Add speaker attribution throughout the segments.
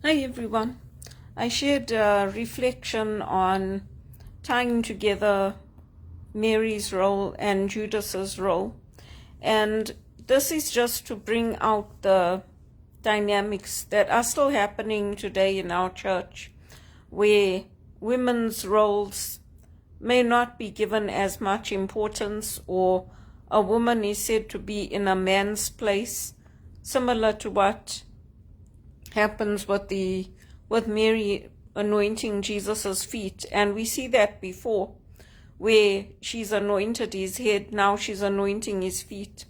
Speaker 1: Hi everyone. I shared a reflection on tying together Mary's role and Judas's role. And this is just to bring out the dynamics that are still happening today in our church, where women's roles may not be given as much importance, or a woman is said to be in a man's place, similar to what happens with Mary anointing Jesus's feet. And we see that before, where she's anointed his head, now she's anointing his feet.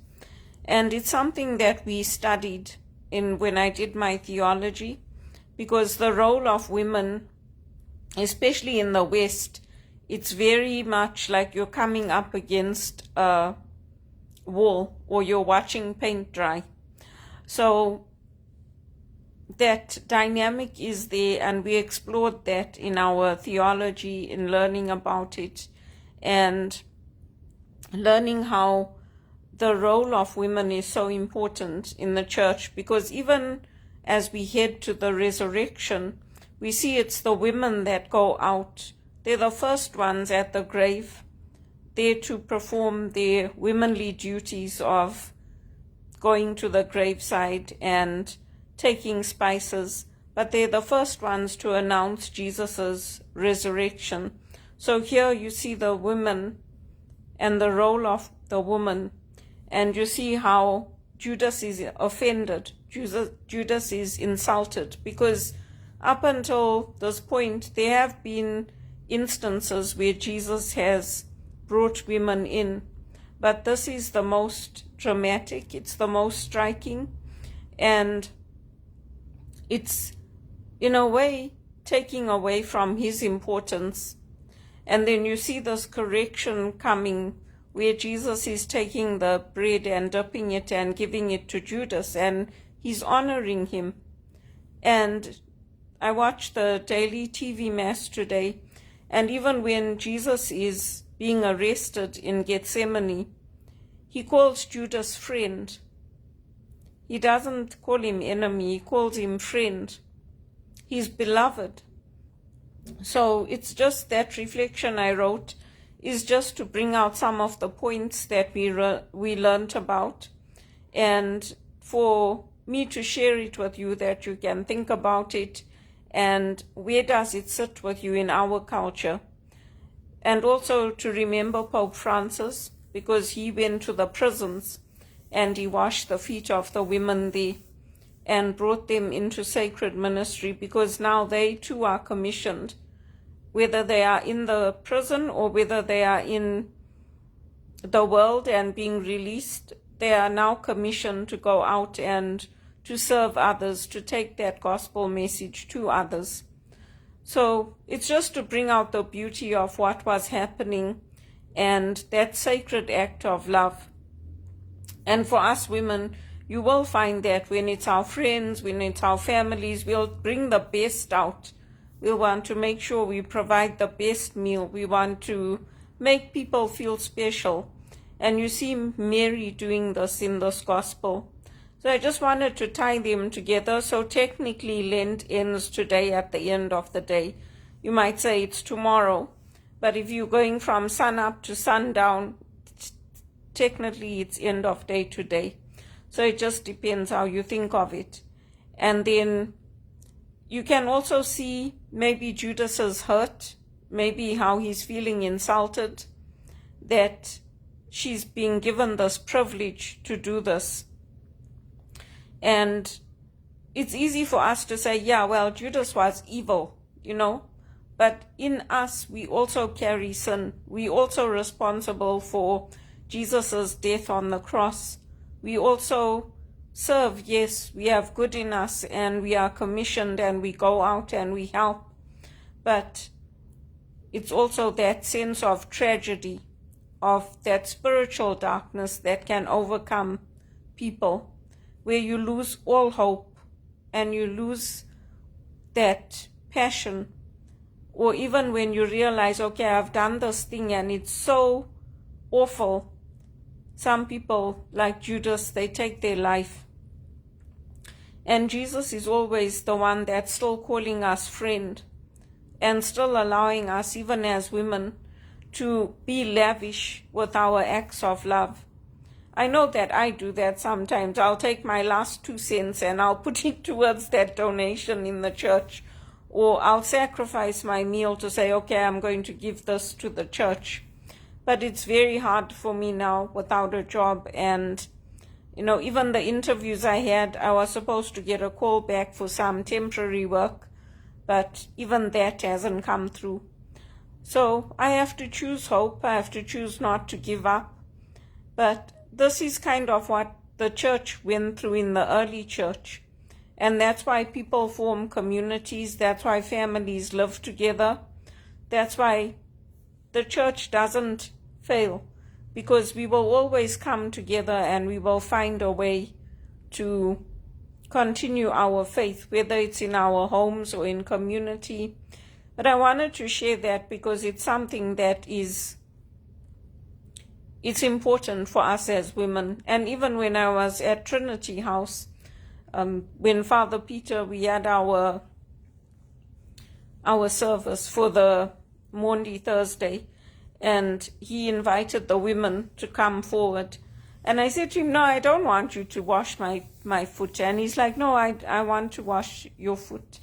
Speaker 1: And it's something that we studied when I did my theology, because the role of women, especially in the West, it's very much like you're coming up against a wall or you're watching paint dry. So that dynamic is there, and we explored that in our theology, in learning about it and learning how the role of women is so important in the church, because even as we head to the resurrection, we see it's the women that go out. They're the first ones at the grave, there to perform their womanly duties of going to the graveside and taking spices, but they're the first ones to announce Jesus's resurrection. So here you see the women and the role of the woman, and you see how Judas is offended, Judas is insulted, because up until this point there have been instances where Jesus has brought women in, but this is the most dramatic, it's the most striking, and it's in a way taking away from his importance. And then you see this correction coming, where Jesus is taking the bread and dipping it and giving it to Judas, and he's honoring him. And I watched the daily TV mass today, and even when Jesus is being arrested in Gethsemane, he calls Judas friend. He doesn't call him enemy, he calls him friend. He's beloved. So it's just that reflection I wrote is just to bring out some of the points that we learned about, and for me to share it with you, that you can think about it and where does it sit with you in our culture. And also to remember Pope Francis, because he went to the prisons and he washed the feet of the women there and brought them into sacred ministry, because now they too are commissioned, whether they are in the prison or whether they are in the world and being released, they are now commissioned to go out and to serve others, to take that gospel message to others. So it's just to bring out the beauty of what was happening and that sacred act of love. And for us women, you will find that when it's our friends, when it's our families, we'll bring the best out. We'll want to make sure we provide the best meal. We want to make people feel special. And you see Mary doing this in this gospel. So I just wanted to tie them together. So technically Lent ends today at the end of the day. You might say it's tomorrow, but if you're going from sun up to sundown, technically it's end of day today. So it just depends how you think of it. And then you can also see maybe Judas's hurt, maybe how he's feeling insulted, that she's being given this privilege to do this. And it's easy for us to say, yeah, well, Judas was evil, but in us, we also carry sin. We also responsible for Jesus's death on the cross. We also serve. Yes, we have good in us and we are commissioned and we go out and we help. But it's also that sense of tragedy, of that spiritual darkness that can overcome people, where you lose all hope and you lose that passion. Or even when you realize, okay, I've done this thing and it's so awful. Some people, like Judas, they take their life. And Jesus is always the one that's still calling us friend and still allowing us, even as women, to be lavish with our acts of love. I know that I do that sometimes. I'll take my last 2 cents and I'll put it towards that donation in the church. Or I'll sacrifice my meal to say, okay, I'm going to give this to the church. But it's very hard for me now without a job. And, even the interviews I had, I was supposed to get a call back for some temporary work. But even that hasn't come through. So I have to choose hope. I have to choose not to give up. But this is kind of what the church went through in the early church. And that's why people form communities. That's why families live together. That's why the church doesn't fail, because we will always come together and we will find a way to continue our faith, whether it's in our homes or in community. But I wanted to share that because it's something that it's important for us as women. And even when I was at Trinity House, when Father Peter, we had our service for the Maundy Thursday, and he invited the women to come forward. And I said to him, no, I don't want you to wash my foot. And he's like, no, I want to wash your foot.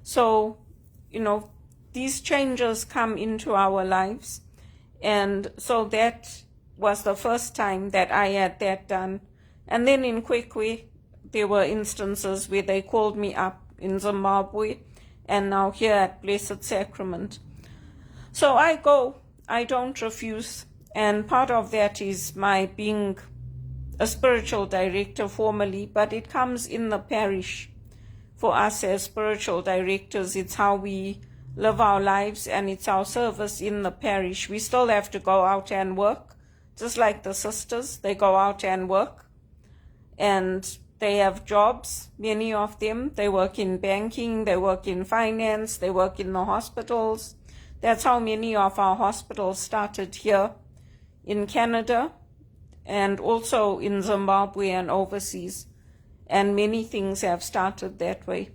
Speaker 1: So, these changes come into our lives. And so that was the first time that I had that done. And then in Kwekwe, there were instances where they called me up in Zimbabwe, and now here at Blessed Sacrament. So I go, I don't refuse, and part of that is my being a spiritual director formally, but it comes in the parish. For us as spiritual directors, it's how we live our lives, and it's our service in the parish. We still have to go out and work, just like the sisters. They go out and work, and they have jobs, many of them. They work in banking, they work in finance, they work in the hospitals. That's how many of our hospitals started here in Canada and also in Zimbabwe and overseas. And many things have started that way.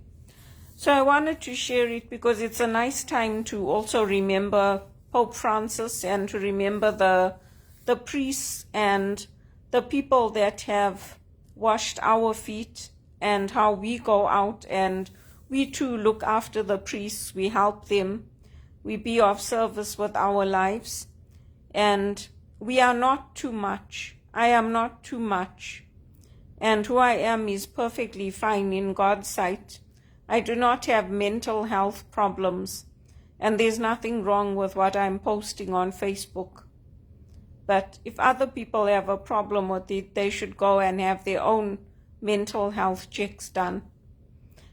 Speaker 1: So I wanted to share it because it's a nice time to also remember Pope Francis and to remember the priests and the people that have washed our feet, and how we go out and we too look after the priests. We help them. We be of service with our lives. And we are not too much. I am not too much. And who I am is perfectly fine in God's sight. I do not have mental health problems. And there's nothing wrong with what I'm posting on Facebook. But if other people have a problem with it, they should go and have their own mental health checks done.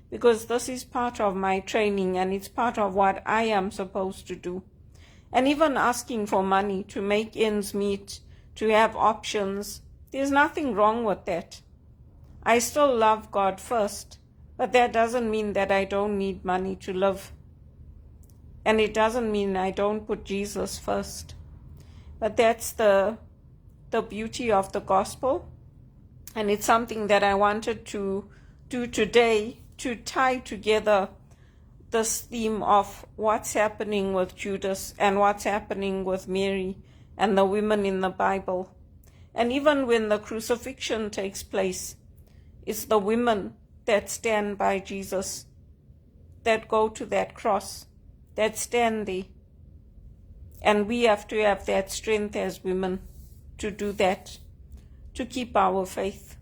Speaker 1: Because this is part of my training and it's part of what I am supposed to do. And even asking for money to make ends meet, to have options, there's nothing wrong with that. I still love God first, but that doesn't mean that I don't need money to live. And it doesn't mean I don't put Jesus first. But that's the beauty of the gospel. And it's something that I wanted to do today to tie together this theme of what's happening with Judas and what's happening with Mary and the women in the Bible. And even when the crucifixion takes place, it's the women that stand by Jesus, that go to that cross, that stand there. And we have to have that strength as women to do that, to keep our faith.